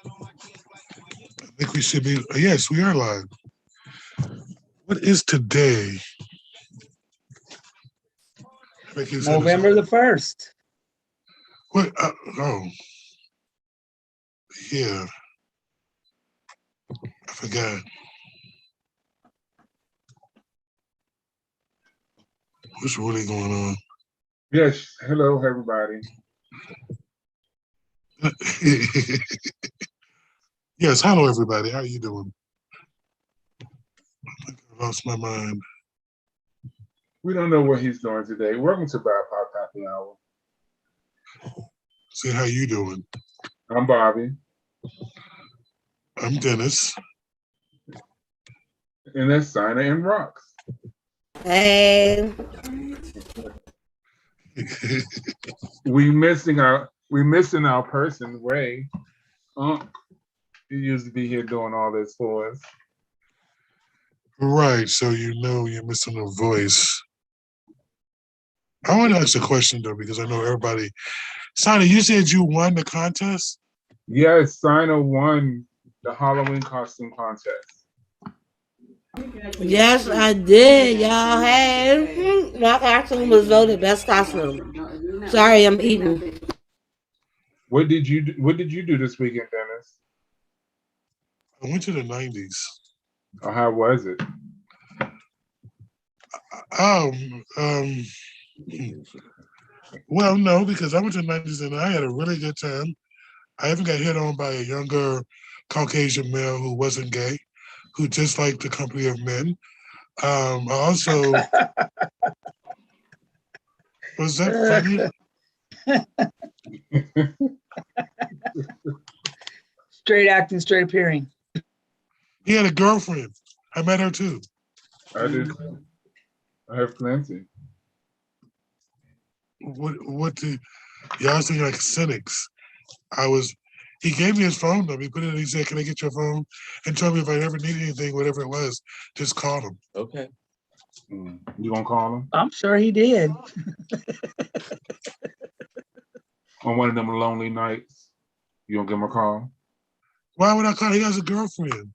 I think we should be. Yes, we are live. What is today? November the 1st. What? Oh, yeah. I forgot. What's really going on? Yes. Hello, everybody. Yes, hello everybody. How are you doing? I lost my mind. We don't know what he's doing today. Welcome to Bipoc Happy Hour. Say how you doing. I'm Bobby. I'm Dennis. And that's Sina and Rox. Hey. we missing our person, Ray. He used to be here doing all this for us. Right, so you know you're missing a voice. I want to ask a question though, because I know everybody. Sina, you said you won the contest? Yes, Sina won the Halloween costume contest. Yes, I did, y'all. Hey, my costume was voted best costume. Sorry, I'm eating. What did you do this weekend, Dennis? I went to the 90s. Or how was it? Well, no, because I went to the 90s and I had a really good time. I even got hit on by a younger Caucasian male who wasn't gay, who just liked the company of men. I also was that funny? Straight acting, straight appearing. He had a girlfriend. I met her too. I did. I have plenty. What the y'all seem like cynics. He gave me his phone number. He put it in, he said, "Can I get your phone?" And told me if I ever need anything, whatever it was, just call him. Okay. You gonna call him? I'm sure he did. On one of them lonely nights, you gonna give him a call? Why would I call? He has a girlfriend.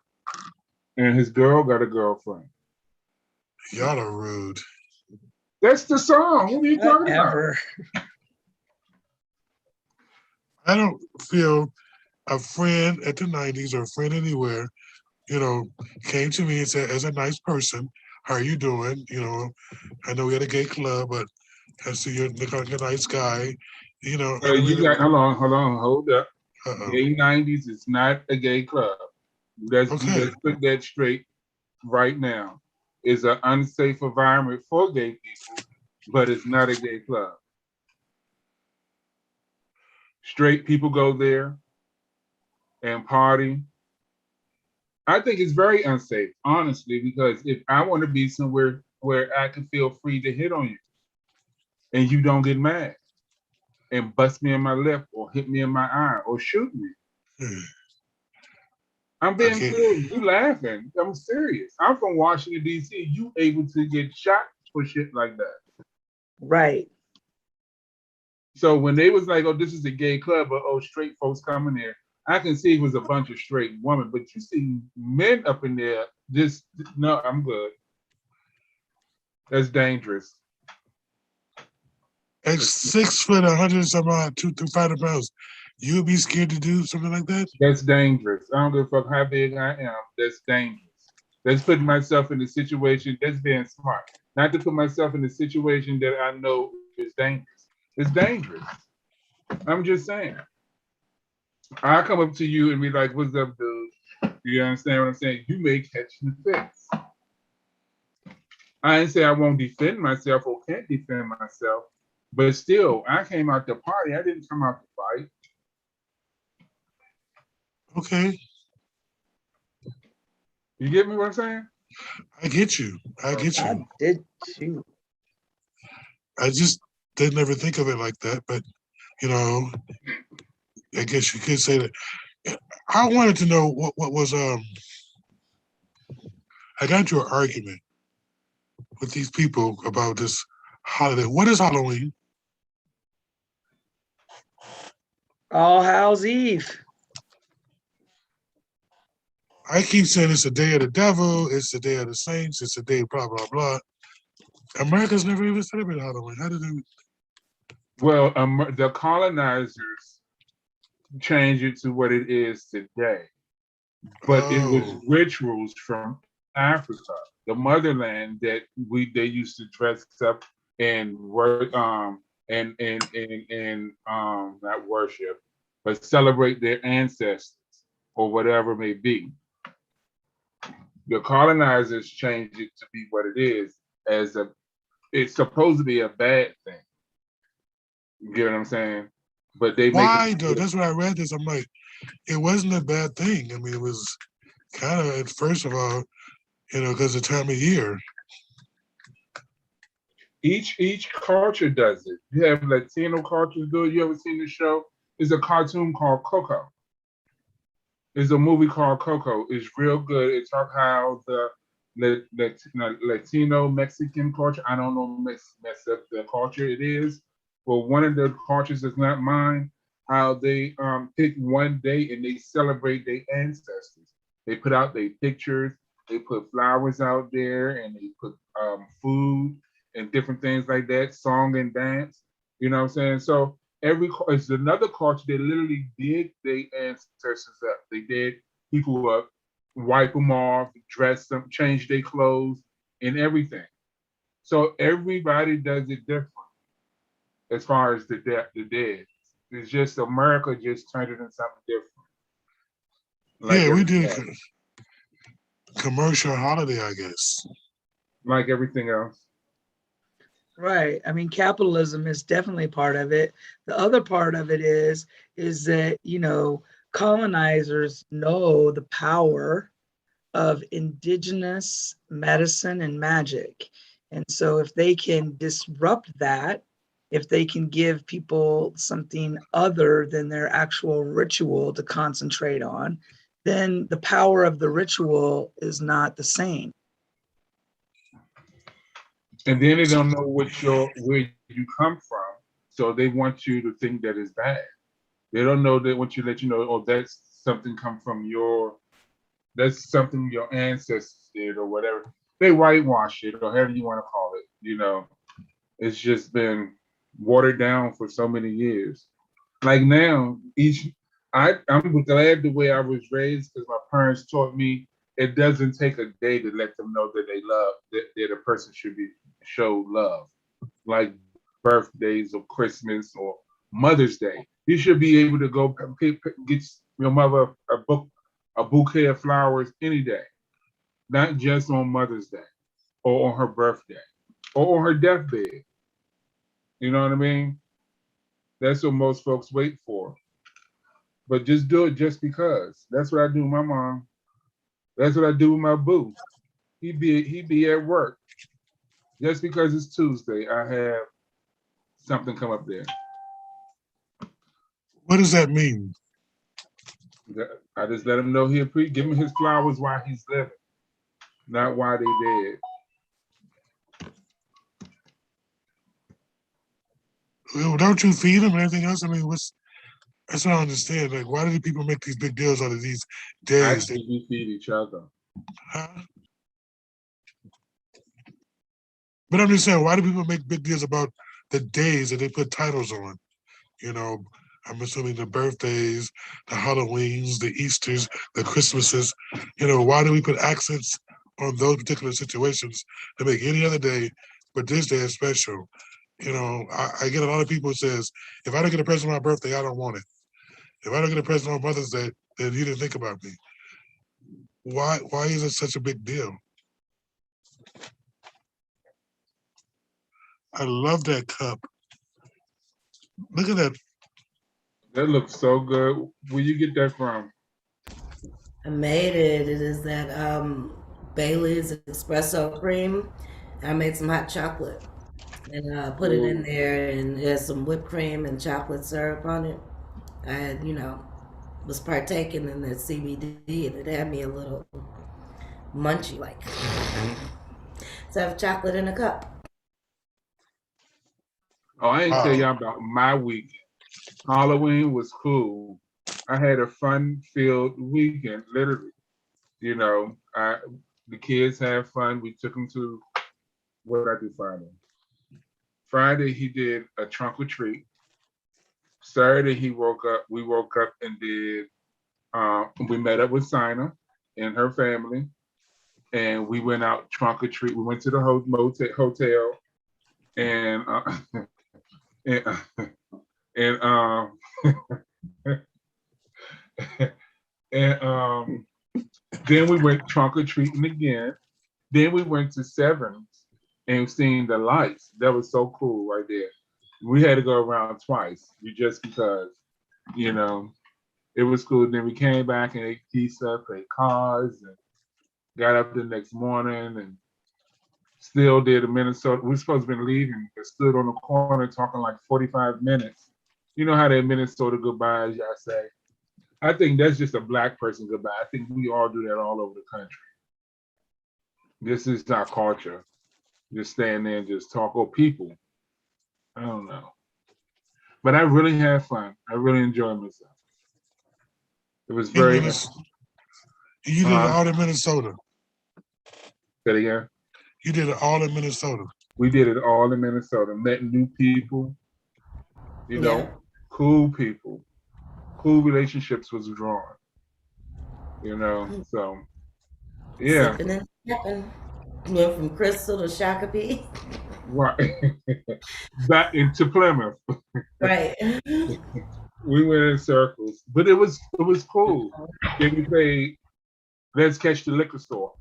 And his girl got a girlfriend. Y'all are rude. That's the song. What are you talking Whatever. about? I don't feel a friend at the 90s or a friend anywhere, came to me and said, as a nice person, how are you doing? I know we had a gay club, but I see you look like a nice guy. You got hold up. Uh-oh. Gay 90s is not a gay club. Let's put that straight right now. It's an unsafe environment for gay people, but it's not a gay club. Straight people go there and party. I think it's very unsafe, honestly, because if I want to be somewhere where I can feel free to hit on you and you don't get mad and bust me in my lip or hit me in my eye or shoot me. I'm being serious. You laughing. I'm serious. I'm from Washington, D.C. You able to get shot for shit like that. Right. So when they was like, oh, this is a gay club, but oh, straight folks coming there, I can see it was a bunch of straight women, but you see men up in there, no, I'm good. That's dangerous. At 6 foot, 100 some odd, 200 pounds, you would be scared to do something like that? That's dangerous. I don't give a fuck how big I am. That's dangerous. That's putting myself in a situation, that's being smart. Not to put myself in a situation that I know is dangerous. It's dangerous. I'm just saying. I come up to you and be like, what's up, dude? You understand what I'm saying? You may catch the fits. I didn't say I won't defend myself or can't defend myself, but still, I came out to party. I didn't come out to fight. Okay. You get me what I'm saying? I get you. I did too. I just didn't ever think of it like that, but I guess you could say that. I wanted to know what was I got into an argument with these people about this holiday. What is Halloween? All Hallows Eve. I keep saying it's the day of the devil, it's the day of the saints, it's the day blah blah blah. America's never even celebrated Halloween. How did they? Well, the colonizers changed it to what it is today, but it was Oh, rituals from Africa, the motherland that they used to dress up and work and not worship, but celebrate their ancestors or whatever it may be. The colonizers changed it to be what it is as it's supposed to be a bad thing. You get what I'm saying? But they make why though? it. That's what I read this. I'm like, it wasn't a bad thing. I mean, it was kind of, first of all, because the time of year. Each culture does it. You have Latino cultures do it. You ever seen the show? It's a cartoon called Coco. It's a movie called Coco. It's real good. It talks how the Latino Mexican culture. I don't know mess up the culture it is, but one of the cultures is not mine. How they pick one day and they celebrate their ancestors. They put out their pictures. They put flowers out there and they put food and different things like that, song and dance. You know what I'm saying? So it's another culture that literally did their ancestors up. They did people up, wipe them off, dress them, change their clothes, and everything. So everybody does it different as far as the dead. It's just America just turned it into something different, like Yeah, we everything did else. a commercial holiday, I guess. Like everything else. Right. I mean, capitalism is definitely part of it. The other part of it is that, colonizers know the power of indigenous medicine and magic. And so if they can disrupt that, if they can give people something other than their actual ritual to concentrate on, then the power of the ritual is not the same. And then they don't know where you come from, so they want you to think that it's bad. They don't know. They want you to let you know, oh, that's something that's something your ancestors did or whatever. They whitewash it or however you want to call it. It's just been watered down for so many years. Like now, I'm glad the way I was raised because my parents taught me it doesn't take a day to let them know that they love that a person should be showed love, like birthdays or Christmas or Mother's Day. You should be able to go get your mother a bouquet of flowers any day, not just on Mother's Day or on her birthday or on her deathbed. You know what I mean? That's what most folks wait for. But just do it just because. That's what I do with my mom. That's what I do with my boo. He be at work. Just because it's Tuesday, I have something come up there. What does that mean? I just let him know give him his flowers while he's living, not while they dead. Well, don't you feed them and everything else? I mean, that's what I don't understand. Like, why do people make these big deals out of these days? Actually, we feed each other. Huh? But I'm just saying, why do people make big deals about the days that they put titles on? I'm assuming the birthdays, the Halloweens, the Easters, the Christmases. Why do we put accents on those particular situations to make any other day, but this day is special? I get a lot of people who says, if I don't get a present on my birthday, I don't want it. If I don't get a present on Mother's Day, then you didn't think about me. Why is it such a big deal? I love that cup. Look at that. That looks so good. Where you get that from? I made it. It is that Bailey's espresso cream. I made some hot chocolate and put it in Ooh. there, and there's some whipped cream and chocolate syrup on it. I had, was partaking in the CBD, and it had me a little munchy, like. So I have chocolate in a cup. Oh, I ain't tell Wow. y'all about my weekend. Halloween was cool. I had a fun-filled weekend, literally. You know, the kids had fun. We took them to, what did I do Friday? Friday he did a trunk or treat. Saturday we woke up and did, we met up with Sina and her family, and we went out trunk or treat. We went to the hotel, and and, and and then we went trunk or treating again. Then we went to Sevens and seen the lights. That was so cool right there. We had to go around twice just because, you know, it was cool. Then we came back and ate pizza, played cards, and got up the next morning and still did a Minnesota. We were supposed to be leaving, but stood on the corner talking like 45 minutes. You know how that Minnesota goodbyes, y'all say. I think that's just a Black person goodbye. I think we all do that all over the country. This is our culture. Just stand there and just talk. Or people. I don't know. But I really had fun. I really enjoyed myself. It was very. You did it all in Minnesota. Say it again. You did it all in Minnesota. We did it all in Minnesota. Met new people. You know, cool people. Cool relationships was drawn. You know, so yeah. Sipping and snapping. Went from Crystal to Shakopee. Right. Back into Plymouth. Right. We went in circles, but it was cool. Then we played Let's Catch the Liquor Store.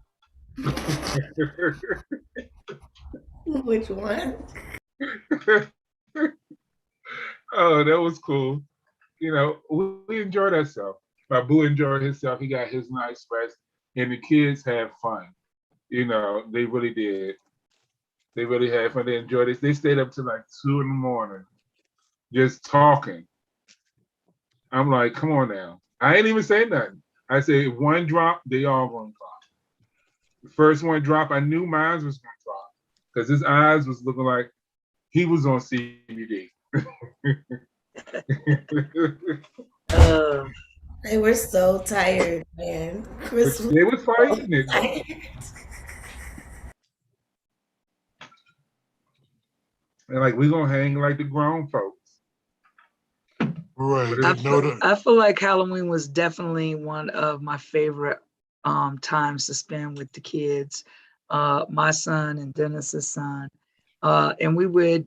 Which one? Oh, that was cool. You know, we enjoyed ourselves. My boo enjoyed himself. He got his nice rest, and the kids had fun. You know, they really did. They really had fun. They enjoyed it. They stayed up till like 2 a.m. just talking. I'm like, come on now. I ain't even say nothing. I said, one drop, they all gonna drop. The first one drop, I knew mine was gonna drop because his eyes was looking like he was on CBD. They were so tired, man. Chris They was fighting it. And like, we gonna hang like the grown folks. Right. I feel like Halloween was definitely one of my favorite times to spend with the kids, my son and Dennis's son. And we would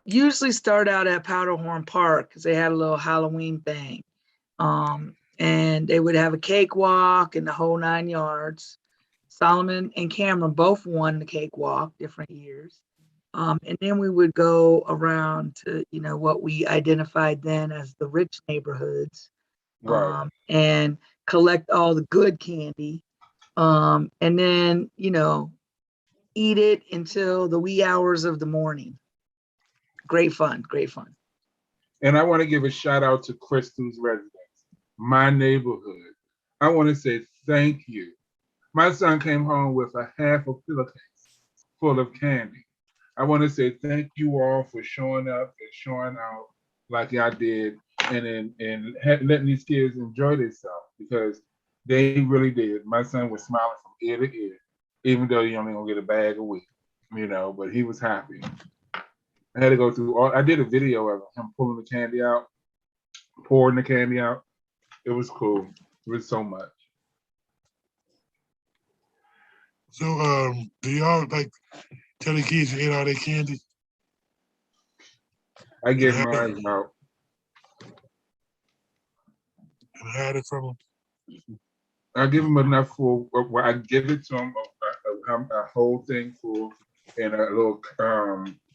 usually start out at Powderhorn Park because they had a little Halloween thing. And they would have a cakewalk and the whole 9 yards. Solomon and Cameron both won the cakewalk, different years. And then we would go around to, you know, what we identified then as the rich neighborhoods, Right. And collect all the good candy. And then, you know, eat it until the wee hours of the morning. Great fun, great fun. And I want to give a shout out to Crystal's residence, my neighborhood. I want to say thank you. My son came home with a half a pillowcase full of candy. I want to say thank you all for showing up and showing out like y'all did, and letting these kids enjoy themselves, because they really did. My son was smiling from ear to ear, even though he only gonna get a bag a week, you know, but he was happy. I had to go through I did a video of him pulling the candy out, pouring the candy out. It was cool. It was so much. So, do y'all like tell the kids to eat all their candy? I get mine out. And hide it from them? I give them enough for where I give it to them a whole thing full in a little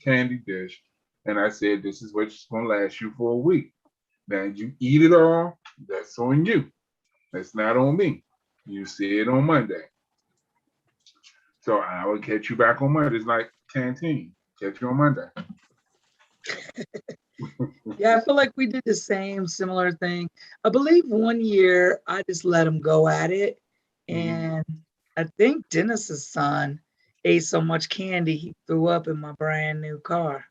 candy dish, and I said, "This is what's gonna last you for a week. Now you eat it all. That's on you. That's not on me. You see it on Monday. So I will catch you back on Monday. It's like canteen. Catch you on Monday." Yeah, I feel like we did the same similar thing. I believe one year I just let him go at it. And I think Dennis's son ate so much candy he threw up in my brand new car.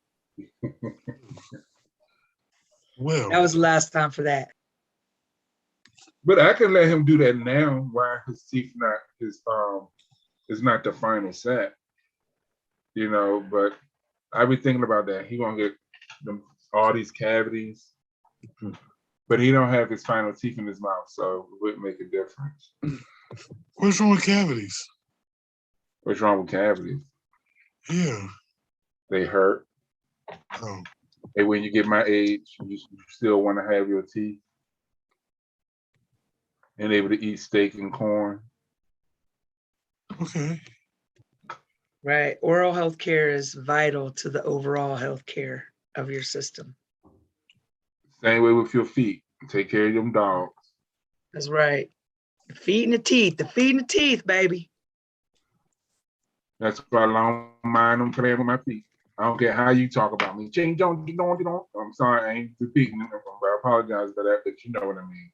Well, That was the last time for that. But I can let him do that now. Why his teeth not his is not the final set, you know. But I be thinking about that. He gonna get them all these cavities, but he don't have his final teeth in his mouth, so it wouldn't make a difference. What's wrong with cavities? What's wrong with cavities? Yeah. They hurt. Oh, And when you get my age, you still want to have your teeth and able to eat steak and corn. okay. Right. Oral health care is vital to the overall health care of your system. Same way with your feet. Take care of them dogs. That's right. The feet and the teeth. The feet and the teeth, baby. That's why I don't mind them playing with my feet. I don't care how you talk about me. Ching, don't. I'm sorry, I ain't repeating it. I apologize for that, but you know what I mean.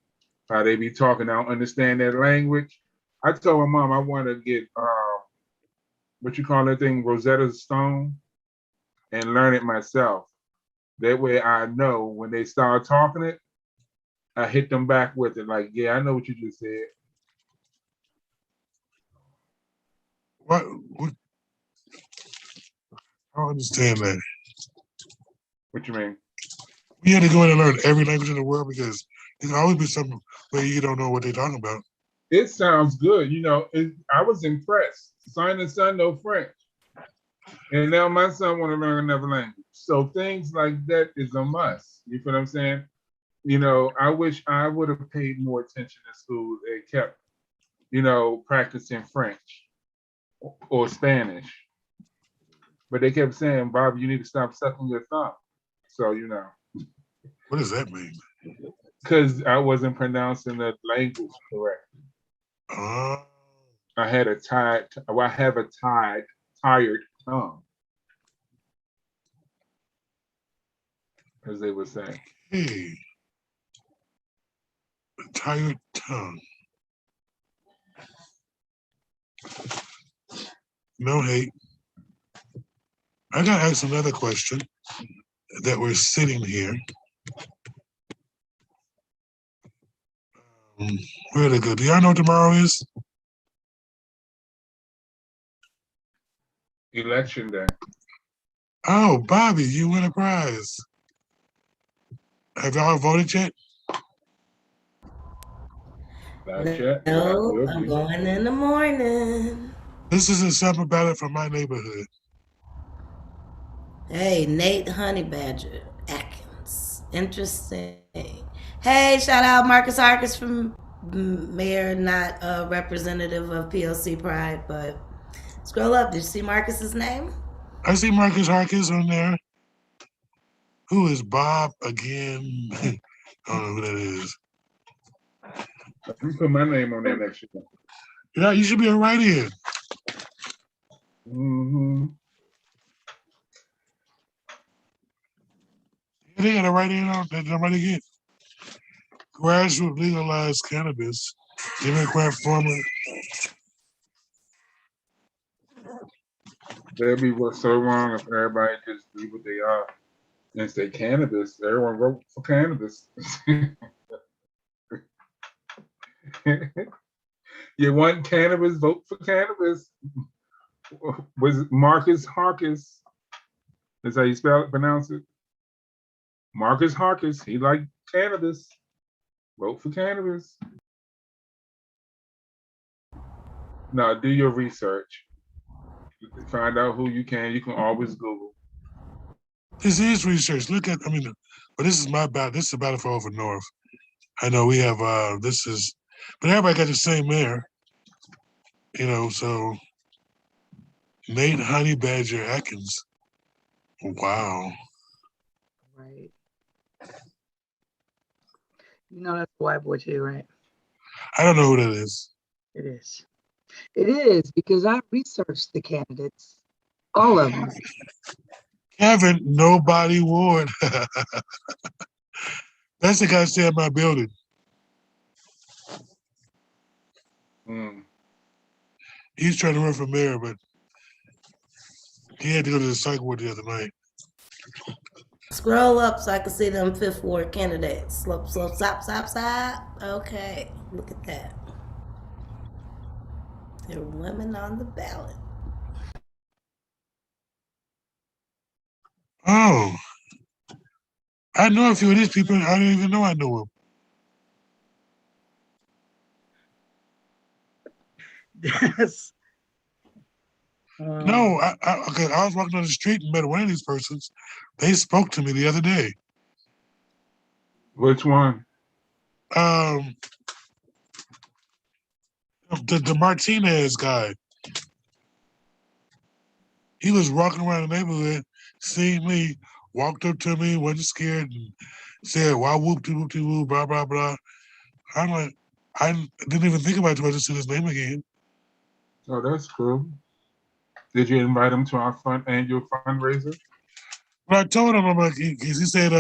How they be talking, I don't understand that language. I told my mom I want to get what you call that thing, Rosetta Stone, and learn it myself. That way I know when they start talking it, I hit them back with it. Like, yeah, I know what you just said. What? I don't understand that. What you mean? You had to go in and learn every language in the world because there's always be some where you don't know what they're talking about. It sounds good. You know, I was impressed. Son and son know French. And now my son want to learn another language. So things like that is a must. You feel what I'm saying? You know, I wish I would have paid more attention in school and kept, you know, practicing French or Spanish. But they kept saying, Bob, you need to stop sucking your thumb. So, you know. What does that mean? Because I wasn't pronouncing the language correctly. I have a tired tongue. As they would say. Hey. A tired tongue. No hate. I gotta ask another question that we're sitting here. Where to go? Do y'all know what tomorrow is? Election day. Oh, Bobby, you win a prize. Have y'all voted yet? No, I'm going in the morning. This is a summer ballot from my neighborhood. Hey, Nate Honey Badger Atkins. Interesting. Hey, shout out Marcus Harkis from Mayor, not a representative of POC Pride, but scroll up. Did you see Marcus's name? I see Marcus Harkis on there. Who is Bob again? I don't know who that is. Let me put my name on there next year. Yeah, you should be a write-in. Mm-hmm. They got a write-in on that nobody get. Graduate legalized cannabis. Democrat former. That'd be what's so wrong if everybody just do what they are and say cannabis. Everyone vote for cannabis. You want cannabis, vote for cannabis. Was Marcus Harkis? That's how you pronounce it. Marcus Harkis. He liked cannabis. Vote for cannabis. Now do your research. Find out who you can. You can always Google. This is research. Look at, but this is my battle. This is a battle for over North. I know we have, but everybody got the same mayor. You know, so Nate Honey Badger Atkins. Wow. Right. You know that's a white boy too, right? I don't know who that is. It is. It is because I researched the candidates, all of them. Kevin, nobody Ward. That's the guy stay in my building. He's trying to run for mayor, but he had to go to the psych ward the other night. Scroll up so I can see them fifth ward candidates. Slope, slope, stop, stop, stop. Okay, look at that. There are women on the ballot. Oh, I know a few of these people. I didn't even know I knew them. Yes. No, okay, I was walking on the street and met one of these persons. They spoke to me the other day. Which one? The Martinez guy. He was walking around the neighborhood, seeing me, walked up to me, wasn't scared, and said, "Why whoop-de whoop, blah blah blah." I'm like, I didn't even think about it until I just said his name again. Oh, that's cool. Did you invite him to our annual fundraiser? But I told him, I'm like, he said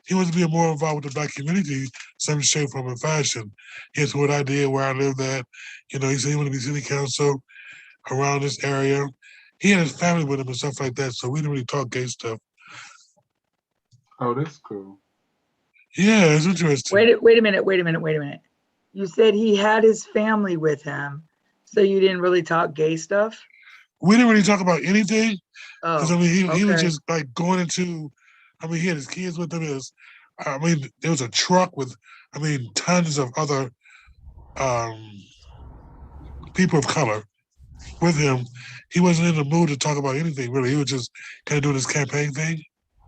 he wants to be more involved with the Black community, some shape, form, and fashion. Here's what I did, where I lived at. You know, he said he wanted to be city council around this area. He had his family with him and stuff like that, so we didn't really talk gay stuff. Oh, that's cool. Yeah, it's interesting. Wait a minute. You said he had his family with him, so you didn't really talk gay stuff? We didn't really talk about anything. Because Oh, I mean, he was okay. just like going into, I mean, he had his kids with him. There was a truck with, tons of other people of color with him. He wasn't in the mood to talk about anything really. He was just kind of doing his campaign thing.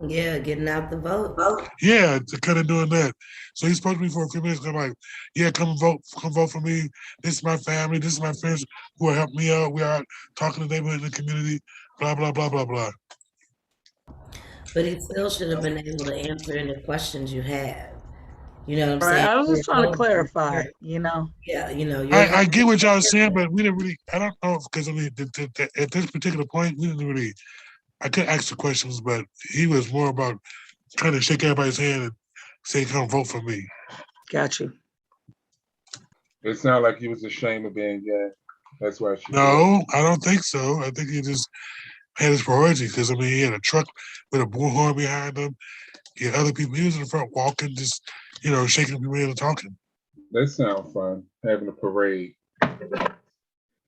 Yeah, getting out the vote. Yeah, kind of doing that. So he spoke to me for a few minutes. I'm like, yeah, come vote for me. This is my family. This is my friends who are helping me out. We are talking to the neighborhood and the community. Blah blah blah blah blah. But he still should have been able to answer any questions you had. You know what I'm Right. saying? I was just trying to clarify, you know. Yeah, I get what y'all saying, but we didn't really. I don't know because I mean, at this particular point, we didn't really. I could ask the questions, but he was more about trying to shake everybody's hand and say, "Come vote for me." Got you. It sounded like he was ashamed of being gay. That's why she. No, I don't think so. I think he just had his priorities because I mean, he had a truck with a bullhorn behind him. He had other people. He was in the front walking, just shaking people hand and talking. That sounds fun. Having a parade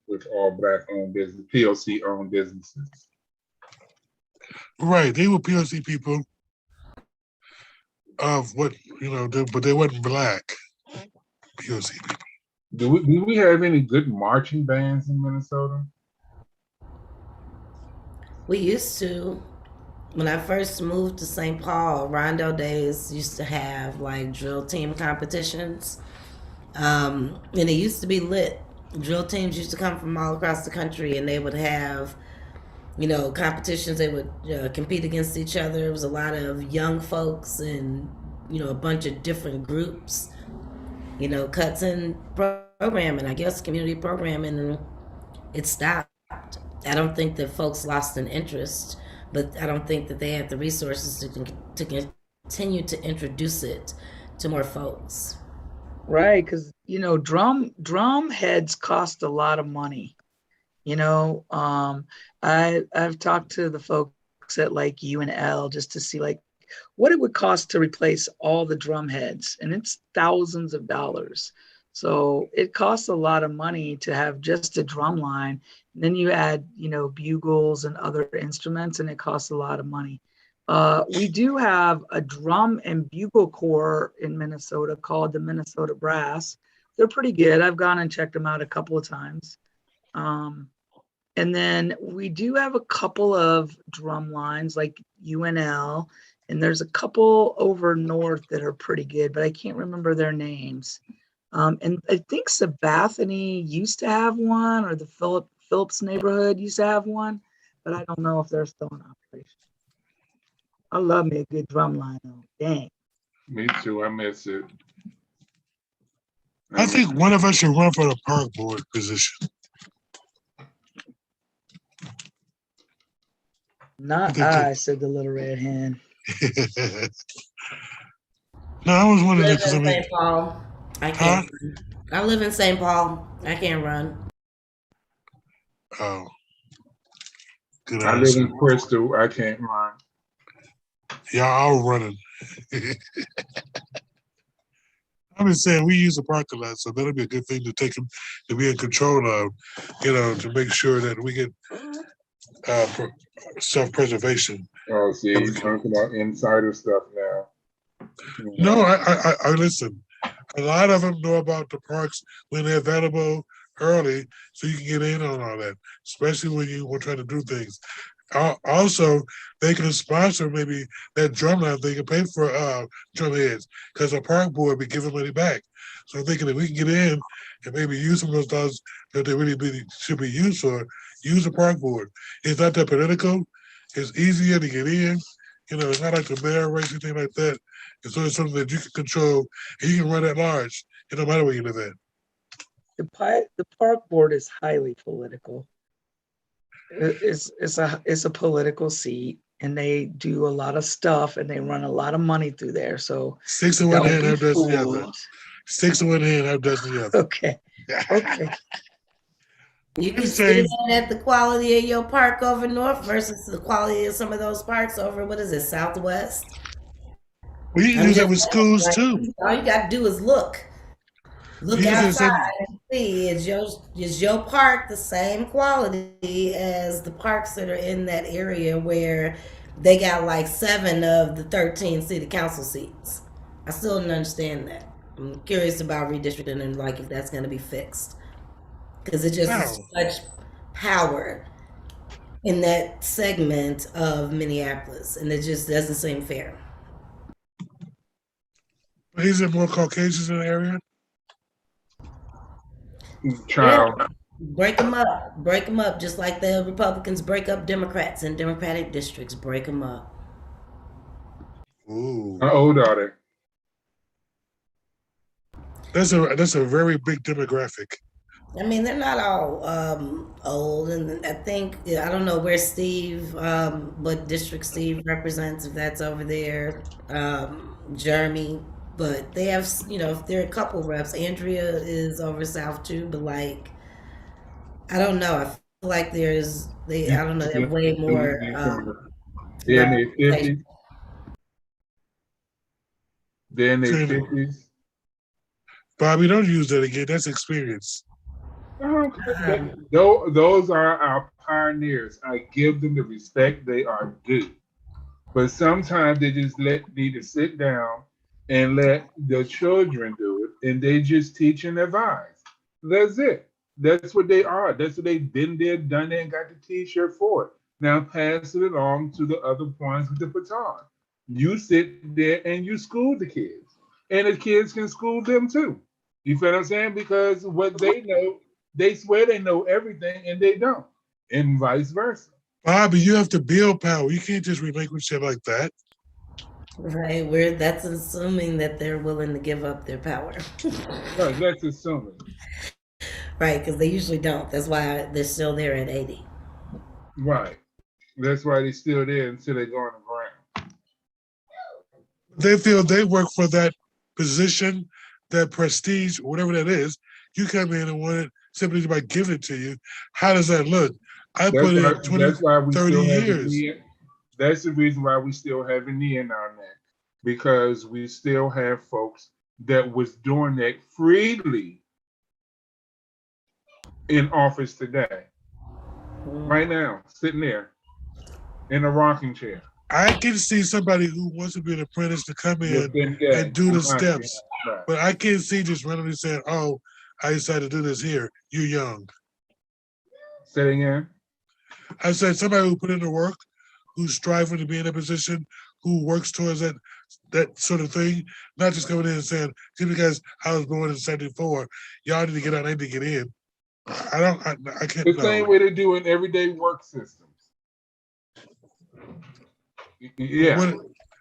with all Black-owned business, POC-owned businesses. Right, they were POC people of what but they wasn't Black POC people. Do we have any good marching bands in Minnesota? We used to. When I first moved to St. Paul, Rondo Days used to have like drill team competitions. And it used to be lit. Drill teams used to come from all across the country and they would have, competitions. They would compete against each other. It was a lot of young folks and, a bunch of different groups, cuts in programming, I guess community programming, and it stopped. I don't think that folks lost an interest, but I don't think that they have the resources to continue to introduce it to more folks. Right, because drum heads cost a lot of money. I've talked to the folks at like UNL just to see like what it would cost to replace all the drum heads, and it's thousands of dollars. So it costs a lot of money to have just a drum line. And then you add, bugles and other instruments, and it costs a lot of money. We do have a drum and bugle corps in Minnesota called the Minnesota Brass. They're pretty good. I've gone and checked them out a couple of times. And then we do have a couple of drum lines like UNL, and there's a couple over north that are pretty good, but I can't remember their names. And I think Sabathany used to have one, or the Phillips neighborhood used to have one, but I don't know if they're still in operation. I love me a good drum line though. Dang. Me too. I miss it. I think one of us should run for the park board position. Not I, said the little red hen. No, I was wondering because St. Paul. I can't. I live in St. Paul. I can't run. Oh, good I answer. live in Crystal. I can't run. Y'all all running. I'm just saying we use the parking lot, so that'll be a good thing to take them to be in control of, to make sure that we get self-preservation. Oh, see, you're talking about insider stuff now. No, I listen. A lot of them know about the parks when they're available early, so you can get in on all that, especially when you were trying to do things. Also, they can sponsor maybe that drumline. They can pay for drum heads because the park board be giving money back. So I'm thinking if we can get in and maybe use some of those dollars that they really should be used for, use the park board. It's not that political. It's easier to get in. It's not like the mayor race or anything like that. It's only something that you can control and you can run at large. It don't matter where you live at. The park board is highly political. It's a political seat, and they do a lot of stuff, and they run a lot of money through there. So 6 in one hand, be half dozen the other. fooled. 6 in one hand, half dozen the other. Okay. You can Same. see that at the quality of your park over north versus the quality of some of those parks over, what is it, Southwest? We I'm use that just with saying, schools like, too. all you got to do is look. Look We use it outside and see, is your park the same quality as the parks that are in that area where they got like 7 of the 13 city council seats? I still don't understand that. I'm curious about redistricting and like if that's going to be fixed. Because it just is Wow. such power in that segment of Minneapolis, and it just doesn't seem fair. But is there more Caucasians in the area? Child. Yeah. Break them up, just like the Republicans break up Democrats in Democratic districts. Break them up. Ooh. How old are That's a very big demographic. I mean, they're not all old, and I think I don't know where Steve, what district Steve represents, if that's over there, Jeremy. But they have, there are a couple reps. Andrea is over south too, but like, I don't know. I feel like I don't know. They're way more. They're in their 50s. representation. They're in their Same. 50s. Bobby, don't use that again. That's experience. Those are our pioneers. I give them the respect they are due. But sometimes they just need to sit down and let the children do it, and they just teach and advise. That's it. That's what they are. That's what they've been there, done it, and got the T-shirt for it. Now pass it along to the other points with the baton. You sit there and you school the kids, and the kids can school them too. You feel what I'm saying? Because what they know, they swear they know everything, and they don't, and vice versa. Bobby, you have to build power. You can't just relinquish shit like that. Right, that's assuming that they're willing to give up their power. Right, that's assuming. Right, because they usually don't. That's why they're still there at 80. Right. That's why they're still there until they go on the ground. They feel they work for that position, that prestige, whatever that is. You come in and want it simply by giving it to you. How does that look? I put in 20, 30 years. That's the reason why we still have an E on that, because we still have folks that was doing that freely in office today, right now, sitting there in a rocking chair. I can see somebody who wants to be an apprentice to come in and do the steps, right. But I can't see just randomly saying, "Oh, I decided to do this here." You're young. Say it again. I said somebody who put in the work, who's striving to be in a position, who works towards that sort of thing, not just coming in and saying, just because I was born in '74, y'all need to get out, I need to get in. I can't. The same way they do in everyday work systems. Yeah. What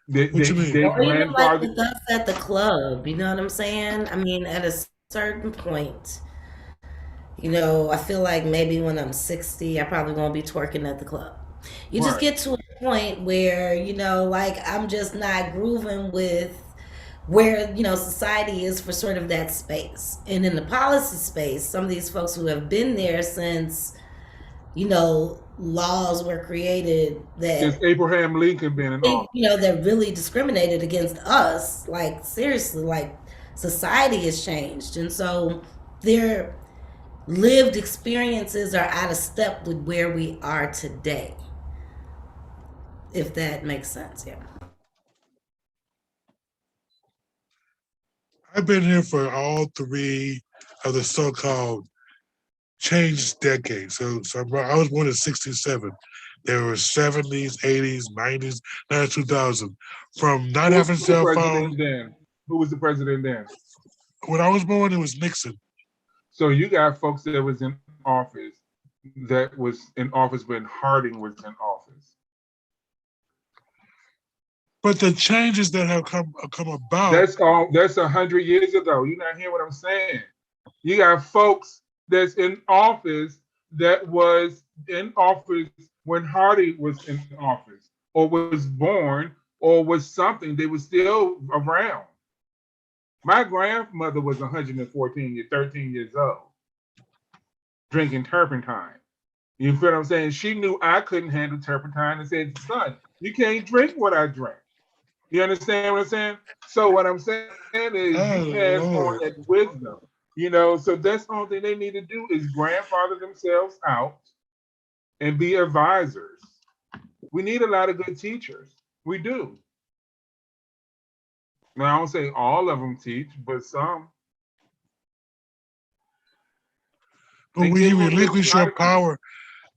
you mean? Or even like with us at the club, you know what I'm saying? I mean, at a certain point, I feel like maybe when I'm 60, I probably won't be twerking at the club. You just get to a point where, like I'm just not grooving with where, society is for sort of that space. And in the policy space, some of these folks who have been there since laws were created Since that Abraham Lincoln been in office. that really discriminated against us. Like seriously, like society has changed, and so their lived experiences are out of step with where we are today. If that makes sense, yeah. I've been here for all three of the so-called changed decades. So I was born in '67. There were '70s, '80s, '90s, now 2000. From not Who was having the cell phone, president then? Who was the president then? when I was born, it was Nixon. So you got folks that was in office when Harding was in office. But the changes that have come about. That's 100 years ago. You're not hearing what I'm saying. You got folks that's in office that was in office when Harding was in office, or was born, or was something. They were still around. My grandmother was 13 years old, drinking turpentine. You feel what I'm saying? She knew I couldn't handle turpentine and said, son, you can't drink what I drink. You understand what I'm saying? So what I'm saying is you pass on that wisdom, so that's the only thing they need to do is grandfather themselves out and be advisors. We need a lot of good teachers. We do. Now, I don't say all of them teach, but some. But when you relinquish your power,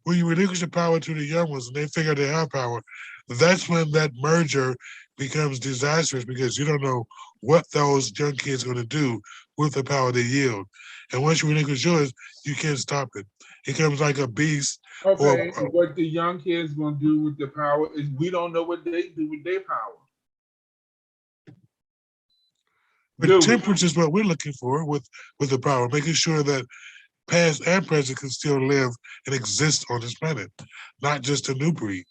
to the young ones and they figure they have power, that's when that merger becomes disastrous, because you don't know what those young kids are going to do with the power they yield. And once you relinquish yours, you can't stop it. It becomes like a beast. Okay, what the young kids going to do with the power is we don't know what they do with their power. But temperance is what we're looking for with the power, making sure that past and present can still live and exist on this planet, not just a new breed.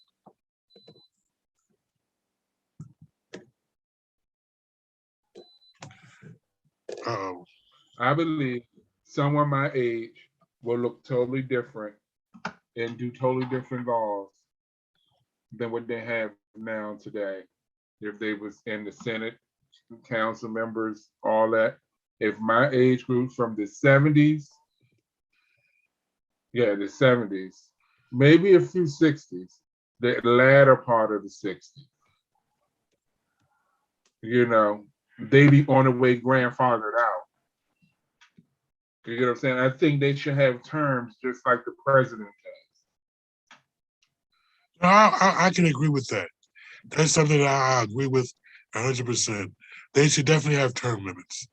I believe someone my age will look totally different and do totally different laws than what they have now today. If they was in the Senate, council members, all that. If my age group from the 70s, the 70s, maybe a few 60s, the latter part of the 60s, they be on the way grandfathered out. You know what I'm saying? I think they should have terms just like the president has. I can agree with that. That's something that I agree with 100%. They should definitely have term limits.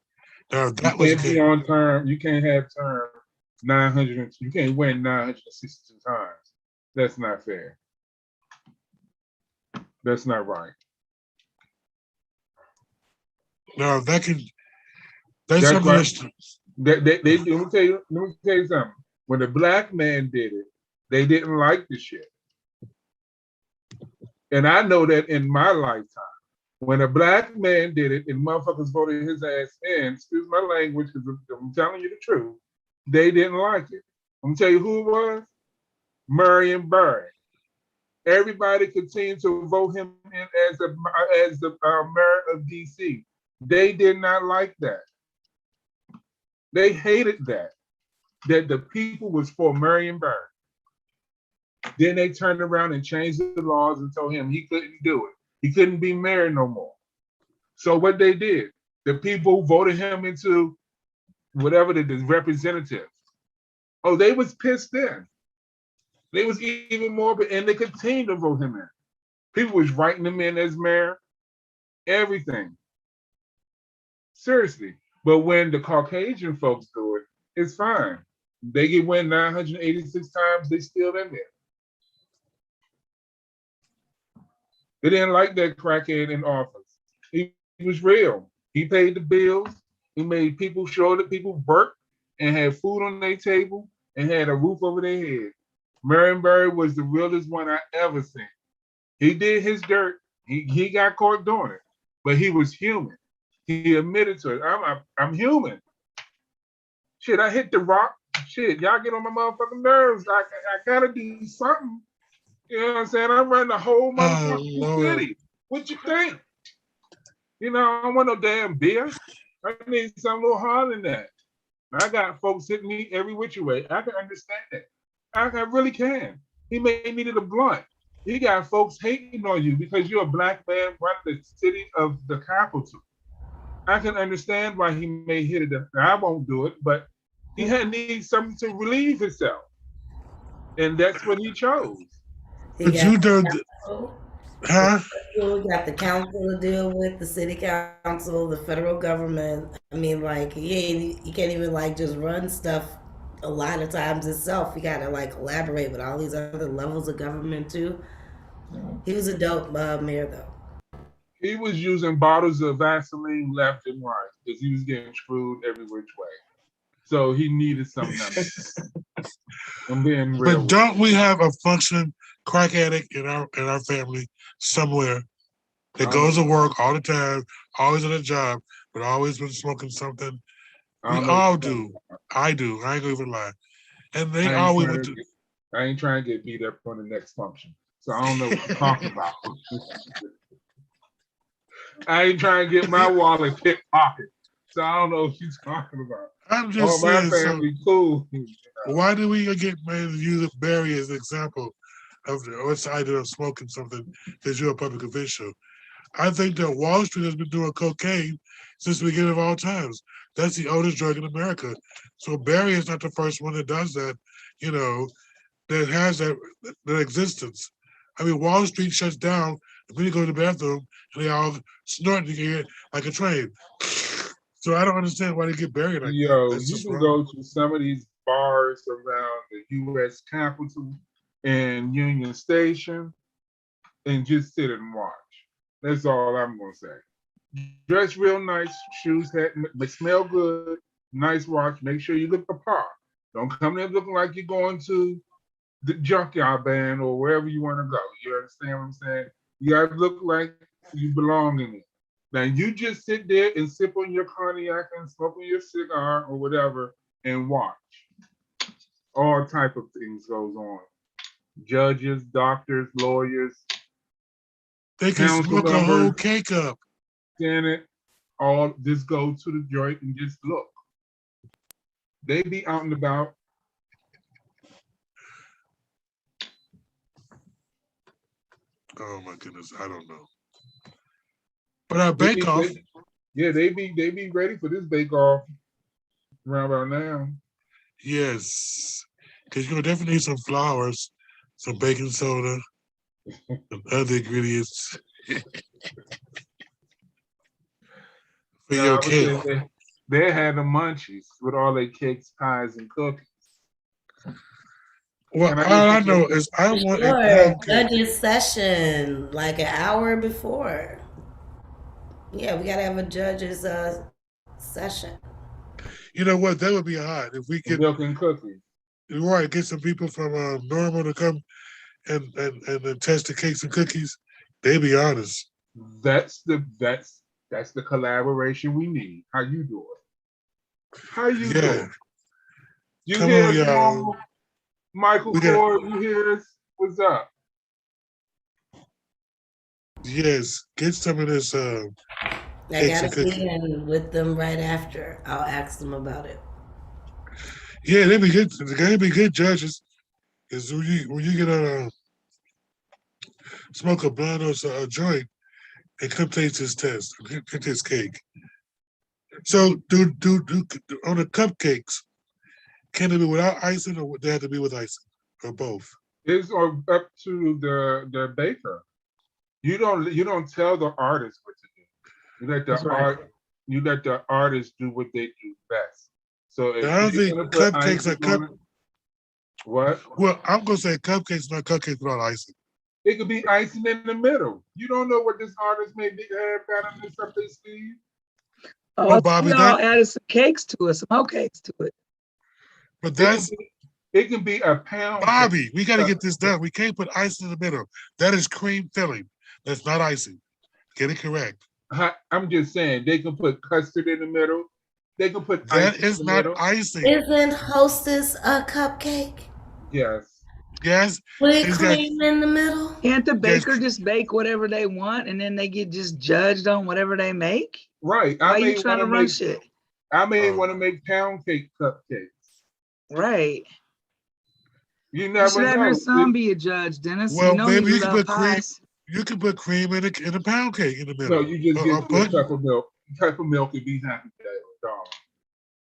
Now, that you can't be on term. You can't have term 900. You can't win 962 times. That's not fair. That's not right. No, that can. That's something right. Let me tell you something. When the black man did it, they didn't like the shit. And I know that in my lifetime, when a black man did it and motherfuckers voted his ass in, excuse my language, because I'm telling you the truth, they didn't like it. I'm gonna tell you who it was. Marion Barry. Everybody continued to vote him in as the mayor of DC. They did not like that. They hated that the people was for Marion Barry. Then they turned around and changed the laws and told him he couldn't do it. He couldn't be mayor no more. So what they did, the people voted him into whatever the representative. Oh, they was pissed then. They was even more, and they continued to vote him in. People was writing him in as mayor, everything. Seriously. But when the Caucasian folks do it, it's fine. They get win 986 times, they still in there. They didn't like that crackhead in office. He was real. He paid the bills. He made people sure that people worked and had food on their table and had a roof over their head. Marion Barry was the realest one I ever seen. He did his dirt. He got caught doing it, but he was human. He admitted to it. I'm human. Shit, I hit the rock. shit, y'all get on my motherfucking nerves. I gotta do something. You know what I'm saying? I'm running the whole Oh, motherfucking Lord. city. What you think? You know, I don't want no damn beer. I need something a little harder than that. I got folks hitting me every which way. I can understand that. I really can. He may needed a blunt. He got folks hating on you because you're a black man running the city of the capital. I can understand why he may hit it. I won't do it, but he needs something to relieve himself. And that's what he chose. He But got you know, huh? we got the council to deal with, the city council, the federal government. I mean, like he can't even like just run stuff a lot of times himself. He got to like collaborate with all these other levels of government too. He was a dope mayor though. He was using bottles of Vaseline left and right because he was getting screwed every which way. So he needed some numbers. I'm being real. But don't we have a functioning crack addict in our family somewhere that goes to work all the time, always on a job, but always been smoking something? We all do. I do. I ain't gonna even lie. And they always went to. I ain't trying to get beat up on the next function. So I don't know what you're talking about. I ain't trying to get my wallet pickpocket. So I don't know what you're talking about. I'm just saying, my family cool. Why do we get made to use Barry as an example of what's the idea of smoking something because you're a public official? I think that Wall Street has been doing cocaine since the beginning of all times. That's the oldest drug in America. So Barry is not the first one that does that, you know, that has that existence. I mean, Wall Street shuts down, and then you go to the bathroom, and they all snort together like a train. So I don't understand why they get buried like that. That's You just can wrong. go to some of these bars around the U.S. Capitol and Union Station and just sit and watch. That's all I'm gonna say. Dress real nice, shoes, hat, smell good, nice watch. Make sure you look the part. Don't come there looking like you're going to the junkyard band or wherever you want to go. You understand what I'm saying? You gotta look like you belong in it. Now you just sit there and sip on your cognac and smoke on your cigar or whatever and watch. All type of things goes on. Judges, doctors, lawyers, They can council smoke a whole members, cake up. Senate, all just go to the joint and just look. They be out and about. Oh my goodness, I don't know. But our bake off. They be ready for this bake off around about now. Yes. Because you're gonna definitely need some flowers, some baking soda, and other ingredients for your cake. They had the munchies with all their cakes, pies, and cookies. Well, all I know is I want a pound cake. Judges session like an hour before. Yeah, we gotta have a judges session. You know what? That would be hot if we could. Milk and cookies. Right, get some people from Normal to come and test the cakes and cookies. They be honest. That's the collaboration we need. How you doing? How you doing? You come hear on, us, y'all. Michael Ford? You hear us? What's up? Yes, get some of this. I got a meeting with them right after. I'll ask them about it. Yeah, they'd be good. They'd be good judges. Because when you get a smoke a blunt or a joint and come taste this test, get this cake. So do on the cupcakes, can it be without icing or they have to be with icing or both? It's up to the baker. You don't tell the artist what to do. You let the artist do what they do best. So if I don't think cupcakes are cupcakes. What? Well, I'm gonna say cupcakes, not cupcakes without icing. It could be icing in the middle. You don't know what this artist may be having this up their sleeve. Oh, Bobby, we all added some cakes to it, some whole cakes to it. But that's it can be a pound. Bobby, we got to get this done. We can't put icing in the middle. That is cream filling. That's not icing. Get it correct. I'm just saying they can put custard in the middle. They can put That ice in is the not middle. icing. Isn't Hostess a cupcake Yes. Yes, with it's got cream in the middle? Can't the yes. baker just bake whatever they want and then they get just judged on whatever they make? Right. Why are you trying to run shit? I may Oh. want to make pound cake cupcakes. Right. You You never should have know. your son be a judge, Dennis. Well, You know he maybe you can love put cream. pies. You can put cream in a pound cake in the No, middle. you just Or get put a cup of milk. A cup of milk and be happy, dog.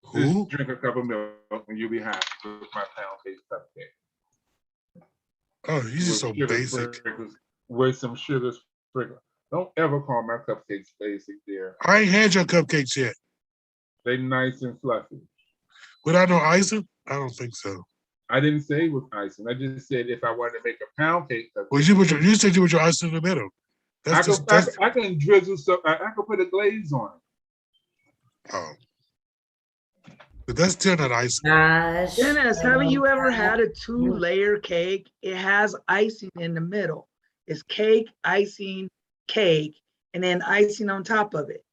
who? Just drink a cup of milk and you'll be happy with my pound cake cupcake. Oh, he's just so Sugar basic. sprinkles, with some sugar sprinkles. Don't ever call my cupcakes basic, dear. I ain't had your cupcakes yet. They nice and fluffy. Without no icing? I don't think so. I didn't say it was icing. I just said if I wanted to make a pound cake cupcake, Well, you said you put your icing in the middle. I can drizzle some. I can put a glaze on it. Oh. But that's still not icing. Gosh. Dennis, haven't you ever had a 2-layer cake? It has icing in the middle. It's cake, icing, cake, and then icing on top of it.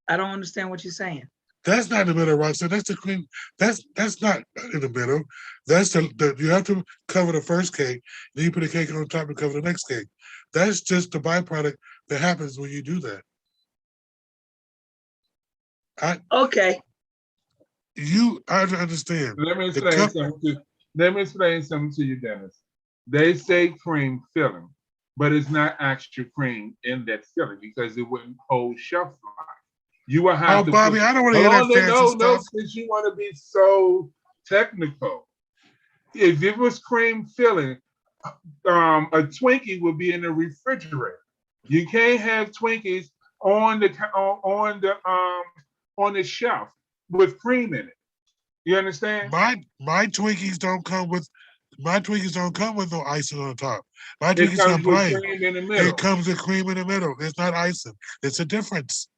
I don't understand what you're saying. That's not in the middle, right? So that's the cream. That's not in the middle. That's the you have to cover the first cake, then you put the cake on top to cover the next cake. That's just the byproduct that happens when you do that. Okay. I understand. Let me explain something to you, Dennis. They say cream filling, but it's not actual cream in that filling because it wouldn't hold shelf life. You will have to. Bobby, I don't want to hear that fancy stuff. No, since you want to be so technical. If it was cream filling, a Twinkie would be in the refrigerator. You can't have Twinkies on the shelf with cream in it. You understand? My Twinkies don't come with no icing on top. My It Twinkies comes come with plain. cream in the middle. It comes with cream in the middle. It's not icing. It's a difference.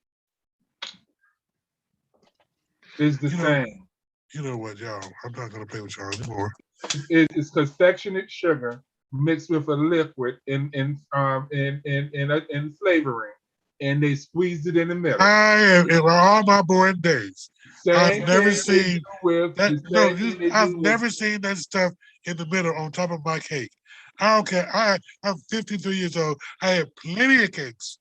It's the same. You know what, y'all? I'm not gonna play with y'all anymore. It's confectionate sugar mixed with a liquid in flavoring, and they squeezed it in the middle. In all my boring days, I've never seen that. I've never seen that stuff in the middle on top of my cake. I don't care. I'm 53 years old. I had plenty of cakes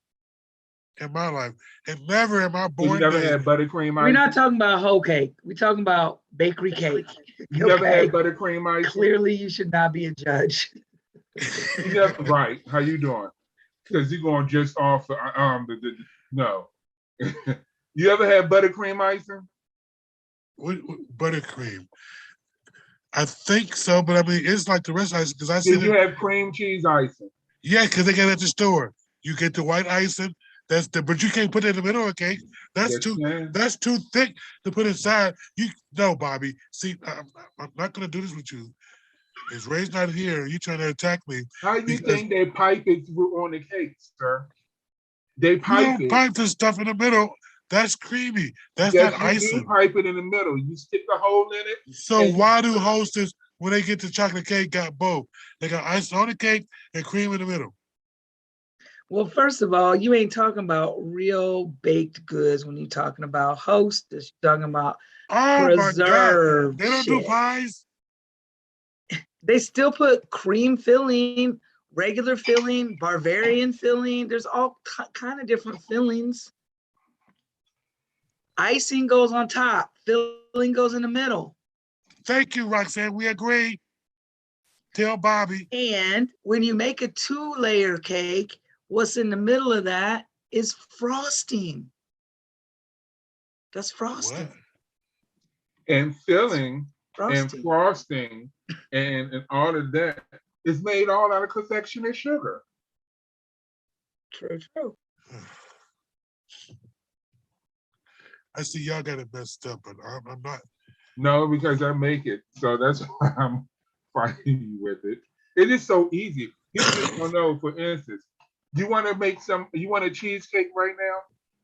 in my life, and never in my boring days. You never days. had buttercream We're not talking about whole cake. We're talking about bakery cake. You never had buttercream ice? Clearly, you should not be a judge. Right. How you doing? Because you're going just off no. You ever had buttercream icing? What buttercream? I think so, but I mean, it's like the rest of icing because I Did see you have cream cheese icing? Yeah, because they get it at the store. You get the white icing. But you can't put it in the middle of a cake. That's too thick to put inside. Bobby. See, I'm not gonna do this with you. Is Ray's not here? You trying to attack me? How do you think they pipe it through on the cake, sir? They pipe it. Pipe the stuff in the middle. That's creamy. That's not icing. You pipe it in the middle. You stick the hole in it. So why do hostess, when they get the chocolate cake, got both? They got ice on the cake and cream in the middle. Well, first of all, you ain't talking about real baked goods when you're talking about Hostess. You're talking about preserved. They don't do pies. They still put cream filling, regular filling, Bavarian filling. There's all kind of different fillings. Icing goes on top. Filling goes in the middle. Thank you, Roxanne. We agree. Tell Bobby. And when you make a 2-layer cake, what's in the middle of that is frosting. That's frosting. What? And filling and frosting and all of that is made all out of confectionate sugar. True. I see y'all got it messed up, but I'm not. No, because I make it. So that's why I'm fighting you with it. It is so easy. People just don't know, for instance, you want a cheesecake right now?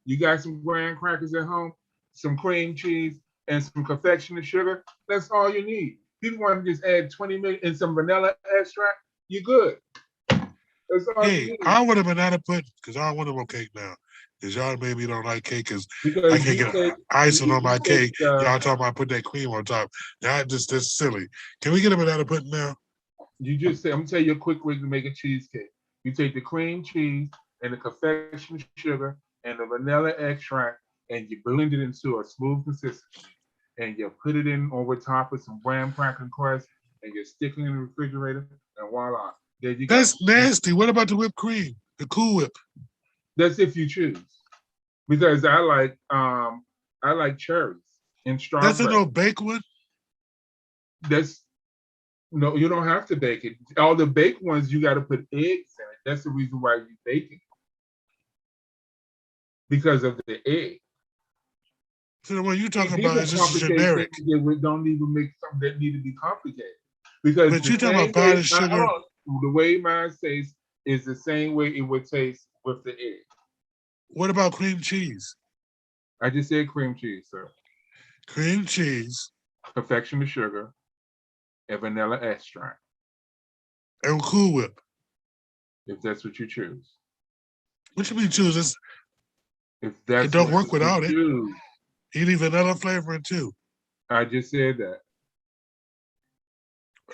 You got some graham crackers at home, some cream cheese, and some confectionate sugar. That's all you need. People want to just add 20 million and some vanilla extract. You're good. That's all you need. I want a banana pudding because I don't want a cake now. Cause y'all maybe don't like cake because I Because can't you get take icing on you my take cake. Y'all talking about put that cream on top. That's silly. Can we get a banana pudding now? you just say, I'm gonna tell you a quick way to make a cheesecake. You take the cream cheese and the confectionery sugar and the vanilla extract and you blend it into a smooth consistency. And you put it in over top of some graham cracker crust and you stick it in the refrigerator and voila, there you go. That's nasty. What about the whipped cream? The Cool Whip. That's if you choose. Because I like cherries and That's a strawberry. no bake one. That's no, you don't have to bake it. All the baked ones, you got to put eggs in it. That's the reason why you bake it. Because of the egg. So the one you talking People about is just complicate generic. things that don't even make something that need to be complicated. Because But the you talking same about powdered way, sugar. the way mine tastes is the same way it would taste with the egg. What about cream cheese? I just said cream cheese, sir. Cream cheese Confectioner sugar and vanilla extract, and Cool Whip. if that's what you choose. What you mean choose? If that's It don't what work you without it. choose. You need vanilla flavoring too. I just said that.